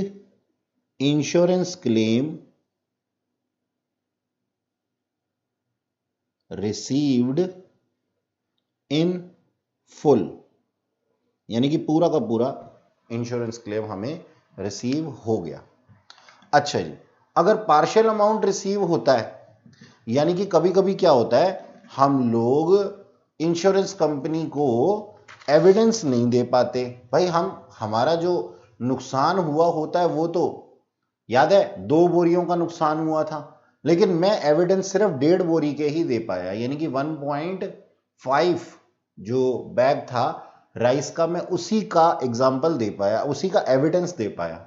Speaker 1: insurance claim received in full, यानी कि पूरा का पूरा इंश्योरेंस क्लेम हमें रिसीव हो गया। अच्छा जी, अगर पार्शियल अमाउंट रिसीव होता है, यानी कि कभी कभी क्या होता है, हम लोग इंश्योरेंस कंपनी को एविडेंस नहीं दे पाते। भाई हमारा जो नुकसान हुआ होता है वो तो याद है 2 बोरियों का नुकसान हुआ था, लेकिन मैं एविडेंस सिर्फ 1.5 बोरी के ही दे पाया, यानी कि 1.5 जो बैग था राइस का, मैं उसी का एग्जाम्पल दे पाया, उसी का एविडेंस दे पाया।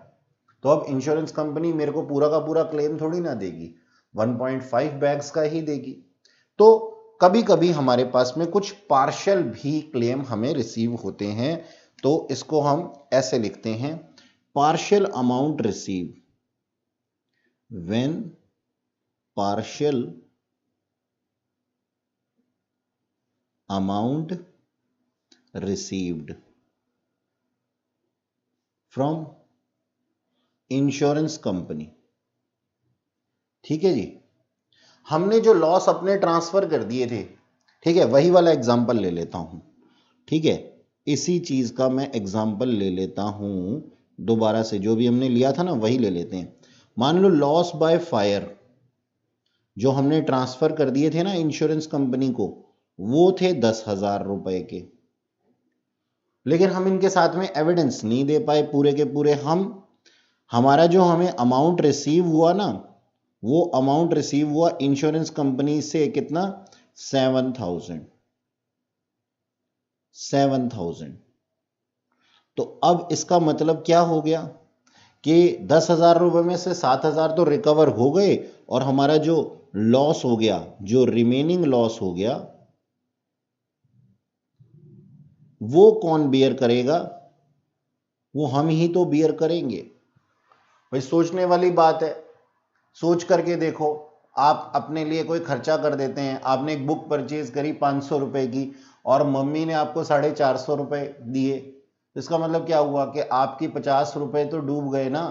Speaker 1: तो अब इंश्योरेंस कंपनी मेरे को पूरा का पूरा क्लेम थोड़ी ना देगी, 1.5 बैग्स का ही देगी। तो कभी कभी हमारे पास में कुछ पार्शियल भी क्लेम हमें रिसीव होते हैं, तो इसको हम ऐसे लिखते हैं, partial amount receive, when partial amount received from insurance company. ठीक है जी, हमने जो लॉस अपने ट्रांसफर कर दिए थे, ठीक है, वही वाला एग्जांपल ले लेता हूं। ठीक है, इसी चीज का मैं एग्जांपल ले लेता हूं दोबारा से, जो भी हमने लिया था ना वही ले लेते हैं। मान लो लॉस बाय फायर जो हमने ट्रांसफर कर दिए थे ना इंश्योरेंस कंपनी को, वो थे 10,000 रुपए के, लेकिन हम इनके साथ में एविडेंस नहीं दे पाए पूरे के पूरे। हमारा जो हमें अमाउंट रिसीव हुआ ना, वो अमाउंट रिसीव हुआ इंश्योरेंस कंपनी से कितना, 7,000। तो अब इसका मतलब क्या हो गया कि 10,000 रुपए में से 7,000 तो रिकवर हो गए, और हमारा जो लॉस हो गया, जो रिमेनिंग लॉस हो गया, वो कौन बियर करेगा, वो हम ही तो बियर करेंगे। भाई सोचने वाली बात है, सोच करके देखो। आप अपने लिए कोई खर्चा कर देते हैं, आपने एक बुक परचेज करी 500 रुपए की, और मम्मी ने आपको 450 रुपए दिए, इसका मतलब क्या हुआ कि आपकी 50 रुपए तो डूब गए ना।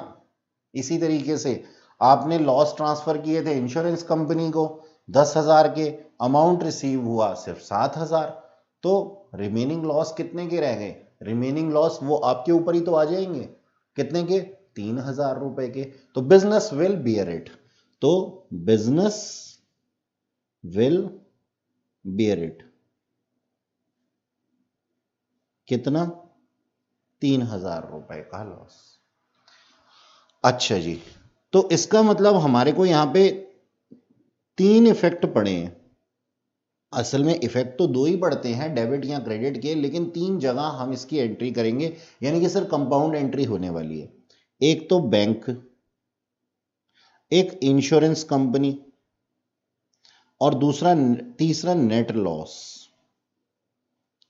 Speaker 1: इसी तरीके से आपने लॉस ट्रांसफर किए थे इंश्योरेंस कंपनी को 10,000 के, अमाउंट रिसीव हुआ सिर्फ 7,000, तो रिमेनिंग लॉस कितने के रह गए, रिमेनिंग लॉस वो आपके ऊपर ही तो आ जाएंगे, कितने के, 3,000 रुपए के। तो बिजनेस विल बियर इट, तो बिजनेस विल बियर इट, कितना, 3,000 रुपए का लॉस। अच्छा जी, तो इसका मतलब हमारे को यहां पे 3 इफेक्ट पड़े हैं। असल में इफेक्ट तो 2 ही पड़ते हैं, डेबिट या क्रेडिट के, लेकिन 3 जगह हम इसकी एंट्री करेंगे, यानी कि सर कंपाउंड एंट्री होने वाली है। एक तो बैंक, एक इंश्योरेंस कंपनी, और तीसरा नेट लॉस।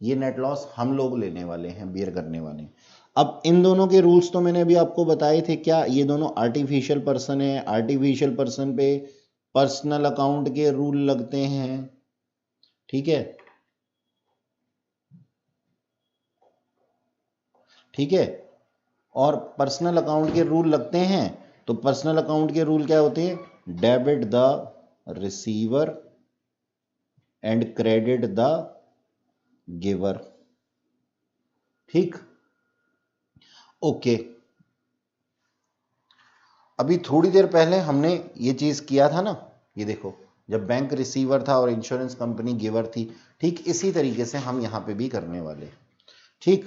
Speaker 1: ये नेट लॉस हम लोग लेने वाले हैं, बियर करने वाले हैं। अब इन दोनों के रूल्स तो मैंने अभी आपको बताए थे, क्या ये दोनों आर्टिफिशियल पर्सन है, आर्टिफिशियल पर्सन पे पर्सनल अकाउंट के रूल लगते हैं। ठीक है, ठीक है, और पर्सनल अकाउंट के रूल लगते हैं, तो पर्सनल अकाउंट के रूल क्या होते हैं, debit the receiver and credit the giver. ठीक, ओके। अभी थोड़ी देर पहले हमने ये चीज किया था ना, ये देखो, जब बैंक रिसीवर था और इंश्योरेंस कंपनी गिवर थी, ठीक इसी तरीके से हम यहां पे भी करने वाले। ठीक,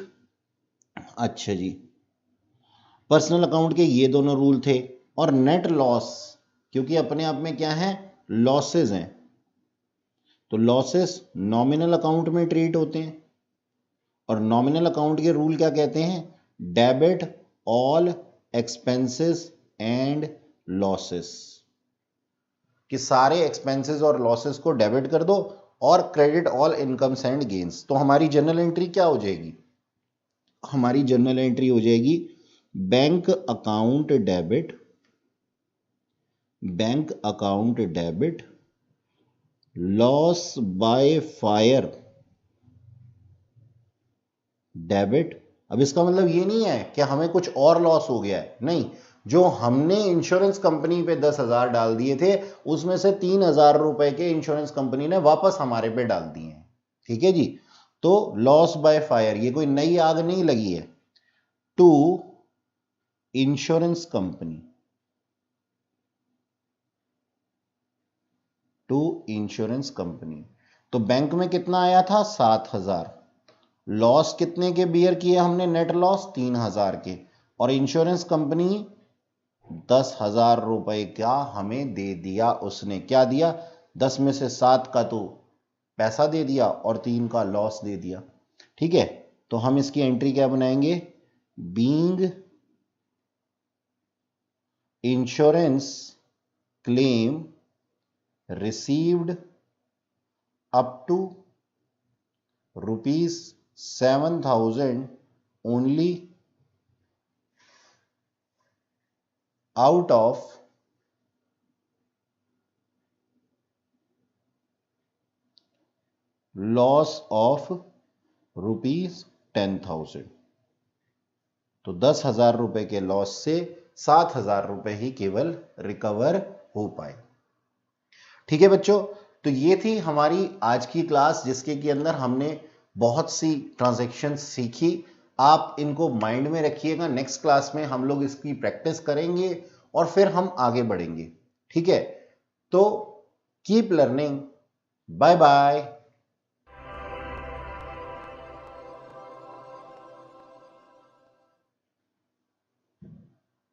Speaker 1: अच्छा जी, पर्सनल अकाउंट के ये दोनों रूल थे। और नेट लॉस, क्योंकि अपने आप में क्या है, लॉसेस हैं, तो लॉसेस नॉमिनल अकाउंट में ट्रीट होते हैं, और नॉमिनल अकाउंट के रूल क्या कहते हैं, debit all expenses and losses. कि सारे एक्सपेंसेस और लॉसेस को डेबिट कर दो और credit all incomes and gains. तो हमारी जर्नल एंट्री क्या हो जाएगी? हमारी जर्नल एंट्री हो जाएगी bank account debit loss by fire debit. अब इसका मतलब ये नहीं है कि हमें कुछ और लॉस हो गया है, नहीं, जो हमने इंश्योरेंस कंपनी पे 10,000 डाल दिए थे उसमें से 3,000 रुपए के इंश्योरेंस कंपनी ने वापस हमारे पे डाल दिए हैं। ठीक है जी। तो लॉस बाय फायर, ये कोई नई आग नहीं लगी है, टू इंश्योरेंस कंपनी। तो बैंक में कितना आया था? 7,000। लॉस कितने के बियर किए हमने? नेट लॉस 3,000 के। और इंश्योरेंस कंपनी 10,000 रुपए का हमें दे दिया। उसने क्या दिया? 10 में से 7 का तो पैसा दे दिया और 3 का लॉस दे दिया। ठीक है, तो हम इसकी एंट्री क्या बनाएंगे? Being insurance claim received up to ₹7,000 only out of loss of ₹10,000। तो 10,000 रुपए के लॉस से 7,000 रुपए ही केवल रिकवर हो पाए। ठीक है बच्चों, तो ये थी हमारी आज की क्लास जिसके के अंदर हमने बहुत सी ट्रांजैक्शन सीखी। आप इनको माइंड में रखिएगा, नेक्स्ट क्लास में हम लोग इसकी प्रैक्टिस करेंगे और फिर हम आगे बढ़ेंगे। ठीक है, तो कीप लर्निंग। Bye bye.